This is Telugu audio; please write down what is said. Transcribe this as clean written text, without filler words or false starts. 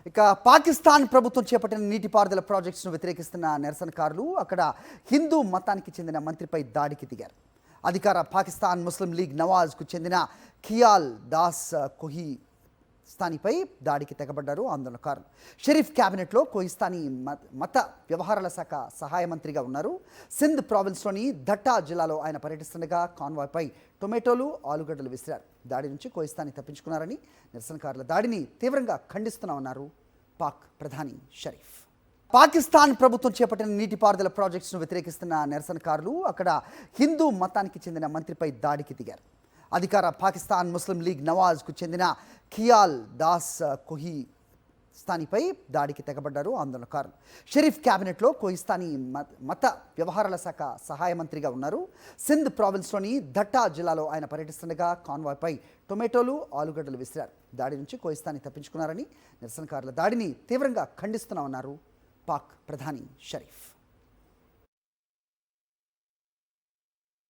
ఇక పాకిస్తాన్ ప్రభుత్వం చేపట్టిన నీటిపారుదల ప్రాజెక్ట్స్ను వ్యతిరేకిస్తున్న నిరసనకారులు అక్కడ హిందూ మతానికి చెందిన మంత్రిపై దాడికి దిగారు. అధికార పాకిస్తాన్ ముస్లిం లీగ్ నవాజ్కు చెందిన ఖియాల్ దాస్ కోహిస్తానీపై దాడికి తెగబడ్డారు ఆందోళనకారులు. షరీఫ్ క్యాబినెట్లో కోహిస్తానీ మత వ్యవహారాల శాఖ సహాయ మంత్రిగా ఉన్నారు. సింధ్ ప్రావిన్స్లోని ధట్టా జిల్లాలో ఆయన పర్యటిస్తుండగా కాన్వాయ్పై టొమాటోలు, ఆలుగడ్డలు విసిరారు. దాడి నుంచి కోహిస్తానీ తప్పించుకున్నారని, నిరసనకారుల దాడిని తీవ్రంగా ఖండిస్తున్నామన్నారు పాక్ ప్రధాని షరీఫ్. పాకిస్తాన్ ప్రభుత్వం చేపట్టిన నీటిపారుదల ప్రాజెక్ట్స్ను వ్యతిరేకిస్తున్న నిరసనకారులు అక్కడ హిందూ మతానికి చెందిన మంత్రిపై దాడికి దిగారు. అధికార పాకిస్తాన్ ముస్లిం లీగ్ నవాజ్కు చెందిన ఖియాల్ దాస్ కోహిస్తానీపై దాడికి తెగబడ్డారు ఆందోళనకారులు. షరీఫ్ క్యాబినెట్లో కోహిస్తానీ మత వ్యవహారాల శాఖ సహాయ మంత్రిగా ఉన్నారు. సింధ్ ప్రావిన్స్లోని ధట్టా జిల్లాలో ఆయన పర్యటిస్తుండగా కాన్వాయ్పై టొమాటోలు, ఆలుగడ్డలు విసిరారు. దాడి నుంచి కోహిస్తానీ తప్పించుకున్నారని, నిరసనకారుల దాడిని తీవ్రంగా ఖండిస్తున్నామన్నారు పాక్ ప్రధాని షరీఫ్.